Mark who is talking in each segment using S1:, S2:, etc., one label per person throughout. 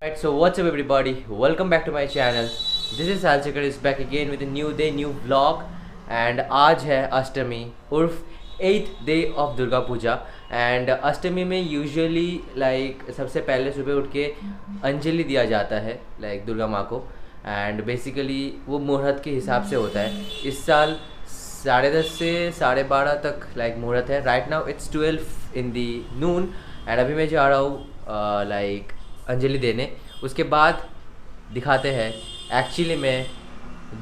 S1: Right, so what's up everybody, welcome back to my channel. This is Salchakar is back again with a new day, new vlog. And आज है अष्टमी उर्फ 8th day of Durga Puja. And Ashtami में usually सबसे पहले सुबह उठ के अंजलि दिया जाता है दुर्गा माँ को. एंड बेसिकली वो मुहूर्त के हिसाब से होता है. इस साल 10:30 से 12:30 तक मुहूर्त है. Right now it's 12 in the noon. And अभी मैं जा रहा हूँ अंजलि देने. उसके बाद दिखाते हैं एक्चुअली में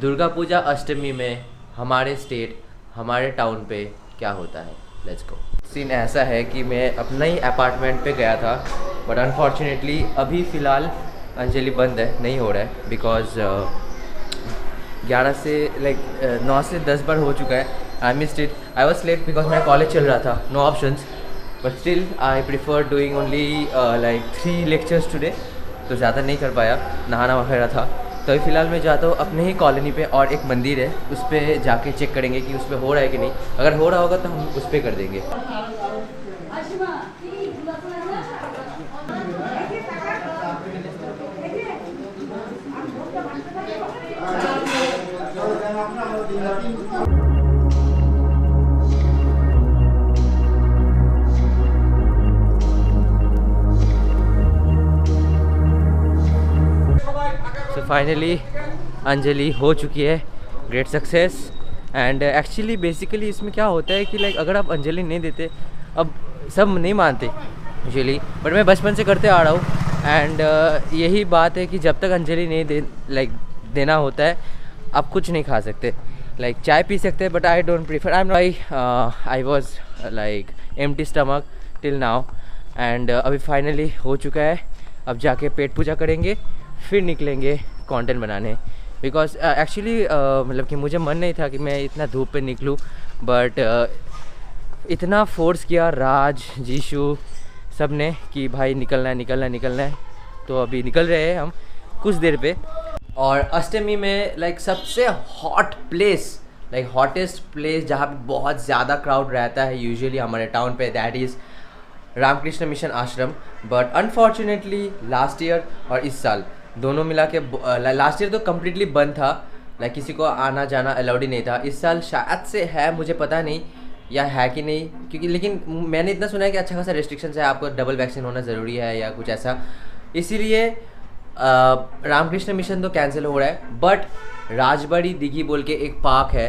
S1: दुर्गा पूजा अष्टमी में हमारे स्टेट हमारे टाउन पे क्या होता है. Let's go. सीन ऐसा है कि मैं अपना ही अपार्टमेंट पे गया था, बट अनफॉर्चुनेटली अभी फ़िलहाल अंजलि बंद है, नहीं हो रहा है. बिकॉज 11 से 9 से 10 बार हो चुका है. I missed it. I was late because मेरा कॉलेज चल रहा था, no options. But still I prefer doing only 3 lectures today. तो ज़्यादा नहीं कर पाया, नहाना वगैरह था. तो अभी फ़िलहाल मैं जाता हूँ अपने ही कॉलोनी पे, और एक मंदिर है उस पर जाके चेक करेंगे कि उस पर हो रहा है कि नहीं. अगर हो रहा होगा तो हम उस पर कर देंगे. तो फाइनली अंजलि हो चुकी है, great success. And actually basically इसमें क्या होता है कि अगर आप अंजलि नहीं देते, अब सब नहीं मानते यूजुअली, बट मैं बचपन से करते आ रहा हूँ. एंड यही बात है कि जब तक अंजलि नहीं देना होता है आप कुछ नहीं खा सकते. चाय पी सकते हैं, but I don't prefer. I was empty stomach till now. And अभी फाइनली हो चुका है. अब जाके पेट पूजा करेंगे, फिर निकलेंगे कंटेंट बनाने. बिकॉज एक्चुअली मतलब कि मुझे मन नहीं था कि मैं इतना धूप पे निकलूँ, बट इतना फोर्स किया राज जीशु सब ने कि भाई निकलना है निकलना है निकलना है. तो अभी निकल रहे हैं हम कुछ देर पे. और अष्टमी में सबसे हॉट प्लेस हॉटेस्ट प्लेस जहाँ पे बहुत ज़्यादा क्राउड रहता है यूजुअली हमारे टाउन पे, दैट इज़ रामकृष्ण मिशन आश्रम. बट अनफॉर्चुनेटली लास्ट ईयर और इस साल दोनों मिला के, लास्ट ईयर तो कम्प्लीटली बंद था, किसी को आना जाना अलाउड ही नहीं था. इस साल शायद से है, मुझे पता नहीं या है कि नहीं, क्योंकि लेकिन मैंने इतना सुना है कि अच्छा खासा रेस्ट्रिक्शंस है, आपको डबल वैक्सीन होना ज़रूरी है या कुछ ऐसा. इसीलिए रामकृष्ण मिशन तो कैंसिल हो रहा है. बट राजबाड़ी दिघी बोल के एक पार्क है,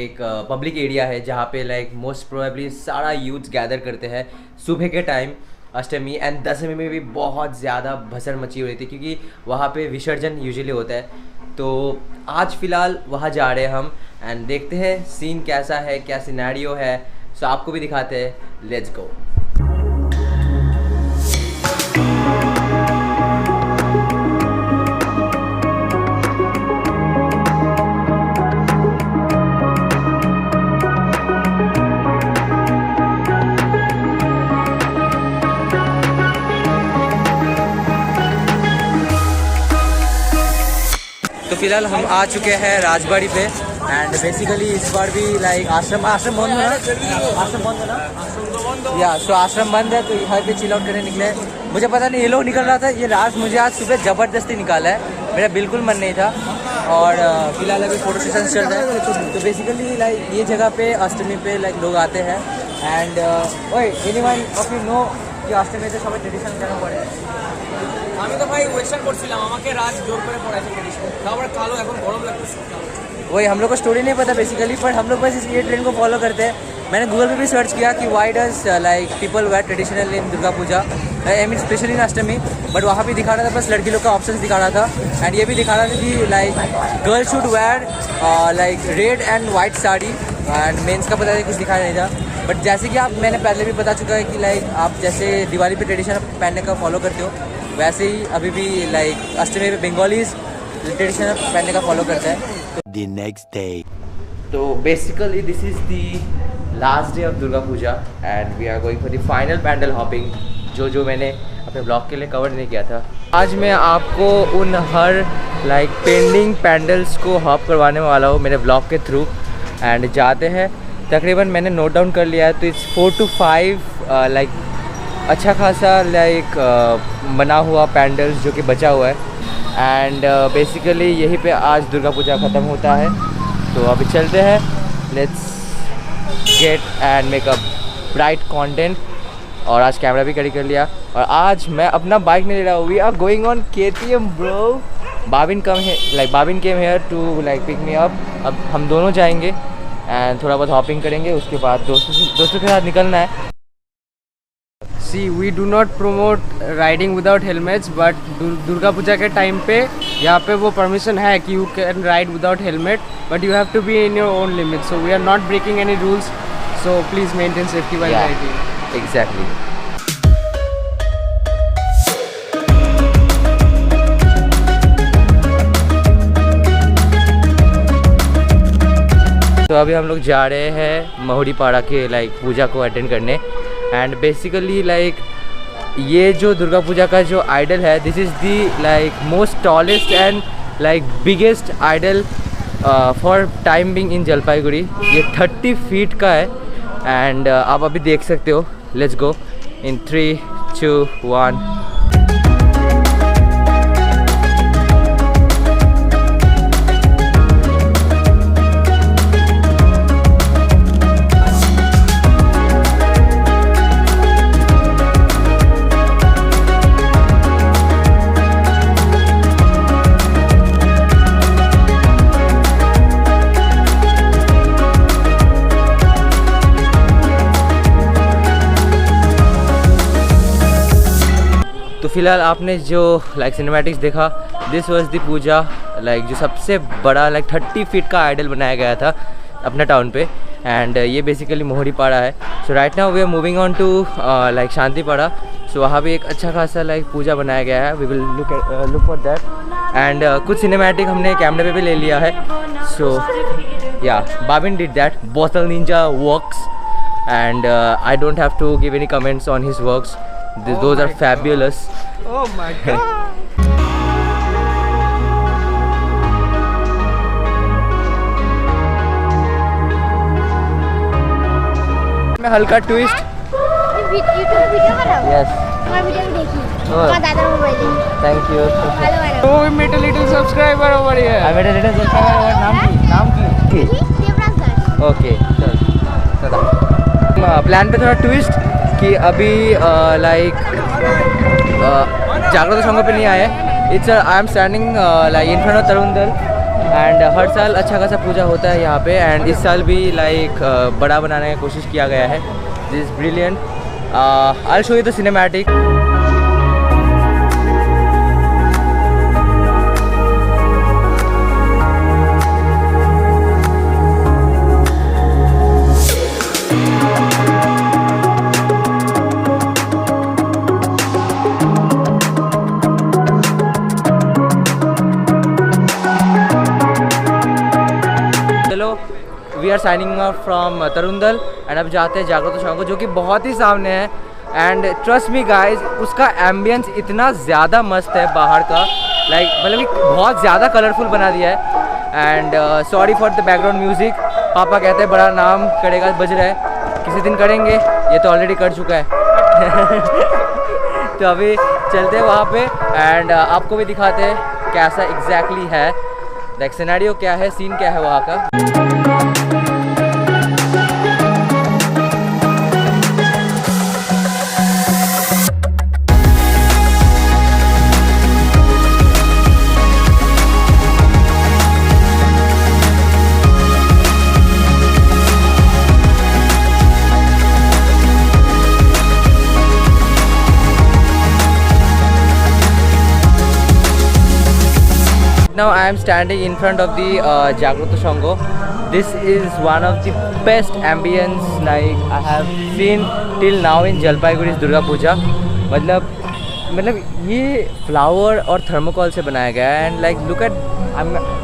S1: एक पब्लिक एरिया है जहाँ पे मोस्ट प्रोबेबली सारा यूथ्स गैदर करते हैं सुबह के टाइम अष्टमी. एंड दशमी में भी बहुत ज़्यादा भसड़ मची हुई थी, क्योंकि वहाँ पे विसर्जन यूजुअली होता है. तो आज फ़िलहाल वहाँ जा रहे हैं हम. एंड देखते हैं सीन कैसा है, क्या सिनेरियो है. सो आपको भी दिखाते हैं. Let's go. तो फिलहाल हम आ चुके हैं राजबाड़ी पे. एंड बेसिकली इस बार भी आश्रम बंद है ना, आश्रम बंद है ना या सो आश्रम बंद है. तो यहाँ पे चिल आउट करने निकले. मुझे पता नहीं ये लोग निकल रहा था, ये राज मुझे आज सुबह ज़बरदस्ती निकाला है, मेरा बिल्कुल मन नहीं था. और फिलहाल अभी फोटो सेशन चल रहा है. तो बेसिकली ये जगह पे अष्टमी पे लोग आते हैं. And anyone of you know कि अष्टमीতে সবাই ট্রেডিশনাল কেন পড়ে? আমি তো ভাই ওয়েস্টার্ন পড়ছিলাম, আমাকে রাজ জোর করে পড়াইছে ট্রেডিশনাল, তারপর কালো এখন গরম লাগছে. वही हम लोग को स्टोरी नहीं पता बेसिकली, पर हम लोग बस ये ट्रेंड को फॉलो करते हैं. मैंने गूगल पे भी सर्च किया कि why does people wear traditional in Durga Puja, I mean specially in Ashtami. But वहाँ भी दिखा रहा था बस लड़की लोग का ऑप्शंस दिखा रहा था. एंड ये भी दिखा रहा था कि girl should wear red and white sari. And men's का पता नहीं, कुछ दिखाया नहीं था. बट जैसे कि मैंने पहले भी बता चुका है कि आप जैसे दिवाली पे ट्रेडिशन पहनने का फॉलो करते हो, वैसे ही अभी भी अष्टमी पे बंगालीज ट्रेडिशन पहनने का फॉलो करते हैं.
S2: The next day.
S1: तो basically this is the last day of Durga Puja and we are going for the final pandal hopping, जो मैंने अपने ब्लॉग के लिए कवर नहीं किया था. आज मैं आपको उन हर पेंडिंग पैंडल्स को हॉप करवाने वाला हूँ मेरे ब्लॉग के थ्रू. एंड जाते हैं, तकरीबन मैंने नोट डाउन कर लिया है, तो इट्स 4 to 5 अच्छा खासा लाइक बना हुआ पैंडल्स जो कि बचा हुआ है। एंड बेसिकली यहीं पे आज दुर्गा पूजा ख़त्म होता है। तो अभी चलते हैं, let's get and make a bright content. और आज कैमरा भी कैरी कर लिया। और आज मैं अपना बाइक नहीं ले रहा हूँ, we are going on KTM bro. Babin came here to like pick me up. अब हम दोनों जाएंगे एंड थोड़ा बहुत हॉपिंग करेंगे, उसके बाद दोस्तों के साथ निकलना है।
S2: See, we do not promote riding without helmets, but Durga Puja के टाइम पे यहाँ पे वो परमिशन है कि you can ride without helmet, but you have to be in your own limit. So we are not breaking any rules. So please maintain safety while riding.
S1: Exactly. तो अभी हम लोग जा रहे हैं महुरी पाड़ा के लाइक पूजा को अटेंड करने। एंड बेसिकली लाइक ये जो दुर्गा पूजा का जो आइडल है, this is the like most tallest and like biggest idol for time being in Jalpaiguri. ये 30 फीट का है एंड आप अभी देख सकते हो। Let's go in 3, 2, 1। तो फिलहाल आपने जो लाइक सिनेमैटिक्स देखा, this was the puja like जो सबसे बड़ा लाइक 30 फीट का आइडल बनाया गया था अपना टाउन पे। एंड ये बेसिकली मोहरी पाड़ा है। So right now we are moving on to like Shanti Para. So वहाँ भी एक अच्छा खासा लाइक पूजा बनाया गया है। We will look for that. And कुछ सिनेमैटिक हमने कैमरे पे भी ले लिया है। So yeah Babin did that बोतल ninja works and I don't have to give any comments on his works. Those are fabulous.
S2: Oh my god.
S1: मैं हल्का twist. Yes. Thank you.
S2: Oh, we met a little subscriber over here.
S1: I made a little subscriber. नाम की? Okay. चल। Plan पे थोड़ा twist कि अभी like जागृत संघ पे नहीं आए। It's I am standing like in front of Tarun Dal. And हर साल अच्छा खासा पूजा होता है यहाँ पे। एंड इस साल भी लाइक बड़ा बनाने की कोशिश किया गया है। This is brilliant. I will show you the cinematic. We are signing off from Tarun Dal and अब जाते हैं जागृत संघ को, जो कि बहुत ही सामने है। एंड ट्रस्ट मी गाइज, उसका एम्बियंस इतना ज़्यादा मस्त है बाहर का, लाइक मतलब कि बहुत ज़्यादा कलरफुल बना दिया है। And sorry for the background music. पापा कहते हैं बड़ा नाम करेगा, बज रहा है, किसी दिन करेंगे, ये तो ऑलरेडी कर चुका है। तो अभी चलते हैं वहाँ पे एंड आपको भी दिखाते हैं कैसा एग्जैक्टली है, लाइक सिनेरियो क्या है, सीन क्या है वहाँ का। Now I am standing in front of the Jagrata Sangho. This is one of the best ambience like I have seen till now in Jalpaiguri Durga Puja. मतलब ये flower और thermocol से बनाया गया है। एंड लाइक लुक एट,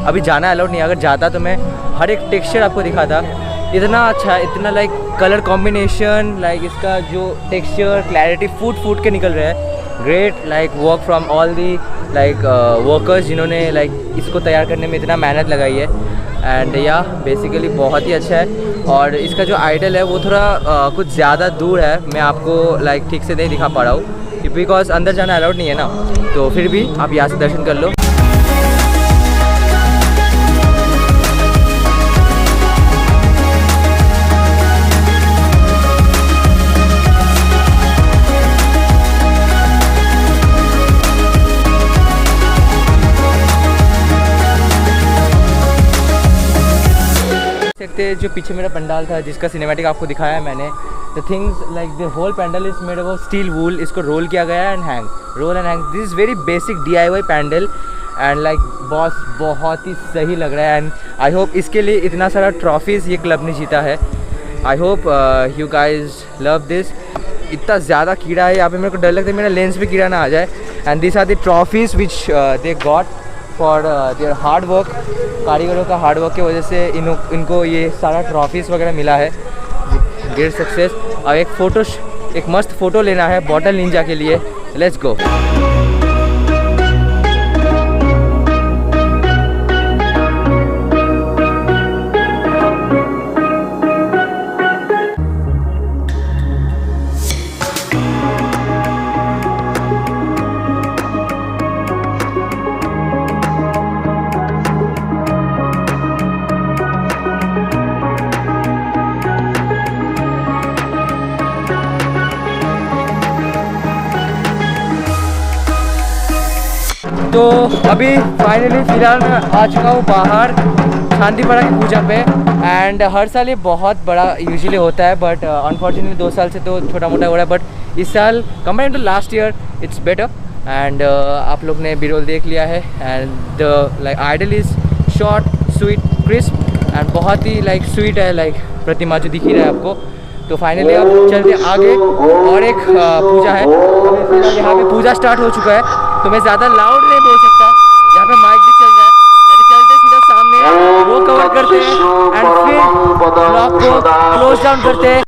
S1: अभी जाना allowed नहीं, अगर जाता तो मैं हर एक टेक्सचर आपको दिखाता। इतना अच्छा, इतना लाइक कलर कॉम्बिनेशन, लाइक इसका जो टेक्सचर क्लैरिटी फूट के निकल रहा है। Great like work from all the like workers जिन्होंने लाइक इसको तैयार करने में इतना मेहनत लगाई है। एंड या बेसिकली बहुत ही अच्छा है। और इसका जो आइडल है वो थोड़ा कुछ ज़्यादा दूर है, मैं आपको लाइक ठीक से नहीं दिखा पा रहा हूँ बिकॉज अंदर जाना अलाउड नहीं है ना, तो फिर भी आप यहाँ से दर्शन कर लो। सकते जो पीछे मेरा पंडाल था जिसका सिनेमैटिक आपको दिखाया है मैंने, the things like the whole pandal is made of steel wool, इसको रोल किया गया है and hang, roll and hang. This is very basic DIY pandal and like boss बहुत ही सही लग रहा है एंड आई होप इसके लिए इतना सारा ट्रॉफीज़ ये क्लब ने जीता है। I hope you guys love this. इतना ज़्यादा कीड़ा है यहाँ पे, मेरे को डर लगता है मेरा लेंस पे कीड़ा ना आ जाए। And this are the trophies which they got for their hard work, कारीगरों का हार्ड वर्क की वजह से इनको ये सारा ट्रॉफीज़ वगैरह मिला है। Great success. और एक मस्त फ़ोटो लेना है बॉटल निंजा के लिए, लेट्स गो। तो अभी फाइनली फ़िलहाल मैं आ चुका हूँ बाहर शांतिपड़ा की पूजा पे। एंड हर साल ये बहुत बड़ा यूजुअली होता है बट अनफॉर्चुनेटली 2 साल से तो छोटा मोटा हो रहा है, बट इस साल compare to last year it's better. And आप लोग ने बी रोल देख लिया है and the like idol is short sweet crisp and बहुत ही लाइक स्वीट है, लाइक प्रतिमा जो दिख ही रहा है आपको। तो फाइनली अब चलते आगे और एक पूजा है। यहाँ पे पूजा स्टार्ट हो चुका है तो मैं ज़्यादा लाउड नहीं बोल सकता, यहाँ पे माइक भी चल रहा है, ताकि चलते सीधा सामने वो कवर करते हैं एंड फिर ब्लॉग को क्लोज डाउन करते हैं।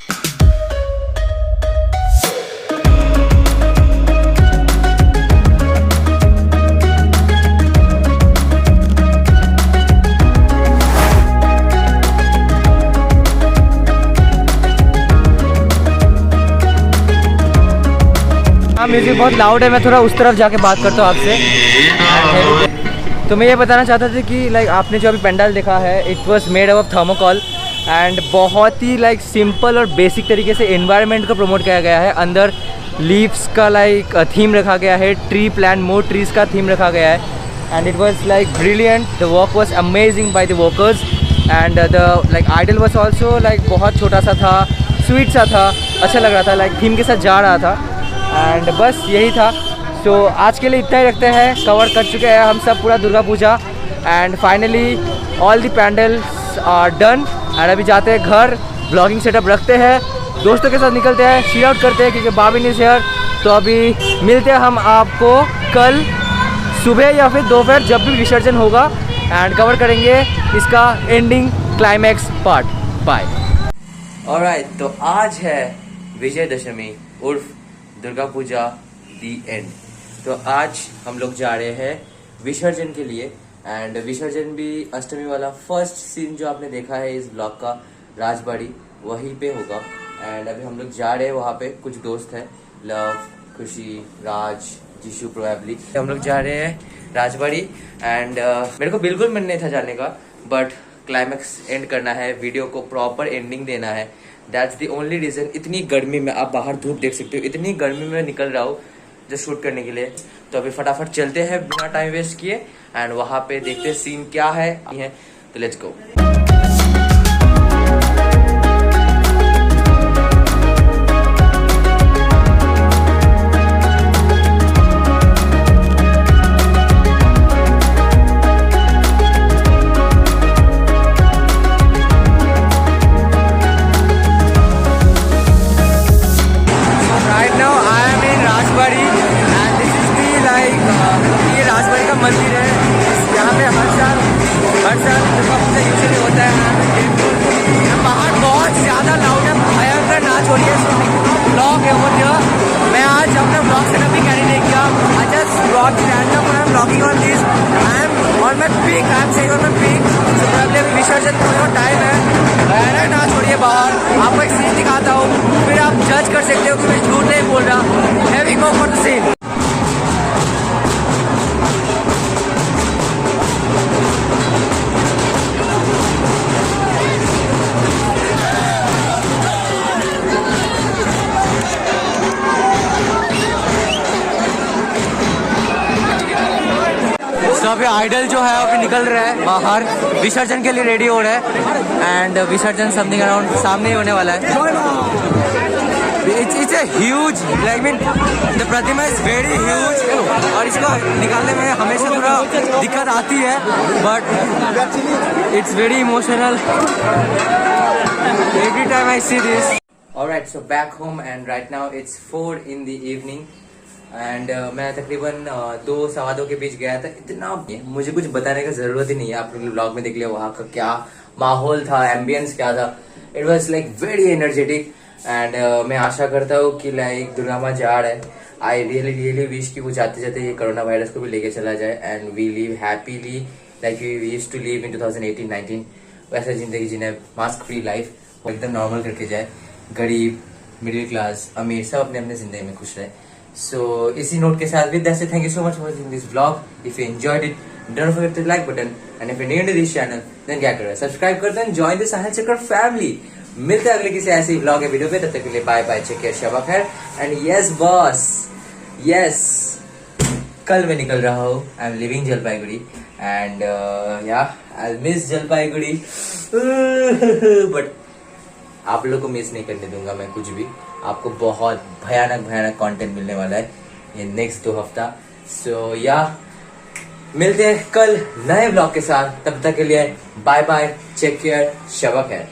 S1: म्यूजिक बहुत लाउड है, मैं थोड़ा उस तरफ जाके बात करता हूँ आपसे। तो मैं ये बताना चाहता था कि लाइक आपने जो अभी पंडाल देखा है it was made of thermocol and बहुत ही लाइक सिंपल और बेसिक तरीके से एनवायरनमेंट को प्रमोट किया गया है। अंदर लीव्स का लाइक थीम रखा गया है, ट्री प्लांट मोर ट्रीज़ का थीम रखा गया है and it was like brilliant. The work was amazing by the workers and the like idol was also like बहुत छोटा सा था, स्वीट सा था, अच्छा लग रहा था, लाइक थीम के साथ जा रहा था। एंड बस यही था। सो आज के लिए इतना ही रखते हैं, कवर कर चुके हैं हम सब पूरा Durga Puja and finally all the pandals are done. And अभी जाते हैं घर, ब्लॉगिंग सेटअप रखते हैं, दोस्तों के साथ निकलते हैं, शी आउट करते हैं क्योंकि बाबिन इज हियर। तो अभी मिलते हैं हम आपको कल सुबह या फिर दोपहर जब भी विसर्जन होगा एंड कवर करेंगे इसका ending climax part. Bye. Alright, तो आज है विजयदशमी उर्फ दुर्गा पूजा दी एंड। तो आज हम लोग जा रहे हैं विसर्जन के लिए एंड विसर्जन भी अष्टमी वाला फर्स्ट सीन जो आपने देखा है इस ब्लॉग का राजबाड़ी वहीं पे होगा। एंड अभी हम लोग जा रहे हैं वहाँ पे, कुछ दोस्त हैं, लव, खुशी, राज, जीशु प्रोबेबली। हम लोग जा रहे हैं राजबाड़ी एंड मेरे को बिल्कुल मन नहीं था जाने का बट क्लाइमैक्स एंड करना है, वीडियो को प्रॉपर एंडिंग देना है, दैट्स द ओनली रीज़न। इतनी गर्मी में आप बाहर धूप देख सकते हो, इतनी गर्मी में निकल रहा हूँ जस्ट शूट करने के लिए। तो अभी फटाफट चलते हैं बिना टाइम वेस्ट किए एंड वहाँ पे देखते हैं सीन क्या है। तो लेट्स गो। मंदिर है, यहाँ पे हर साल दुर्गा पूजा यूजुअली होता है। बाहर बहुत ज़्यादा लाउड है, भयंकर नाच हो रही है, ब्लॉग है वो दिया। मैं आज अपना ब्लॉग सेटअप भी कैरी नहीं किया, I just blog stand up, I am blogging on this, I am on my peak, I am saying on my peak, so probably विसर्जन होने का टाइम है। अरे ना छोड़िए बाहर, आपको एक सीन दिखाता हूँ, फिर आप जज कर सकते हो कि मैं झूठ नहीं बोल रहा। हैवी गो फॉर द सीन। तो अभी आइडल जो है अभी निकल रहा है बाहर, विसर्जन के लिए रेडी हो रहा है। एंड विसर्जन समथिंग अराउंड सामने ही होने वाला है। It's a huge, like mean the Pratima is very huge, और इसको निकालने में हमेशा थोड़ा दिक्कत आती है, but it's very emotional every time I see this. Alright, so back home and right now it's 4 in the evening and मैं तकरीबन 2-2:15 के बीच गया था। इतना मुझे कुछ बताने का जरूरत ही नहीं है, आप लोग ब्लॉग में देख लिया वहाँ का क्या माहौल था, एम्बियंस क्या था। It was like very energetic and मैं आशा करता हूँ कि लाइक दुर्गा माँ जा रहा है। आई रियली विश कि वो जाते जाते ये कोरोना वायरस को भी लेके चला जाए and we live happily like we used to live in 2018-19, वैसा जिंदगी जिन्हें मास्क फ्री लाइफ एकदम नॉर्मल करके जाए। गरीब, मिडिल क्लास, अमीर सब अपने अपने जिंदगी में खुश रहे। So इसी नोट के साथ with that say thank you so much for watching this vlog. If you enjoyed it, don't forget to like button. And if you're new to this channel, then क्या करो, सब्सक्राइब कर दो and join the साहिल चक्र family. मिलते हैं अगले किसी ऐसी vlog या वीडियो पे, तब तक के लिए बाय बाय, टेक केयर, शब खैर। एंड यस बॉस, यस कल मैं निकल रहा हूँ, I am living Jalpaiguri and या आई मिस जलपाईगुड़ी, बट आप लोग को मिस नहीं करने दूंगा मैं कुछ भी। आपको बहुत भयानक कंटेंट मिलने वाला है ये नेक्स्ट 2 हफ्ता। सो या मिलते हैं कल नए ब्लॉग के साथ, तब तक के लिए बाय बाय, टेक केयर, शब खैर।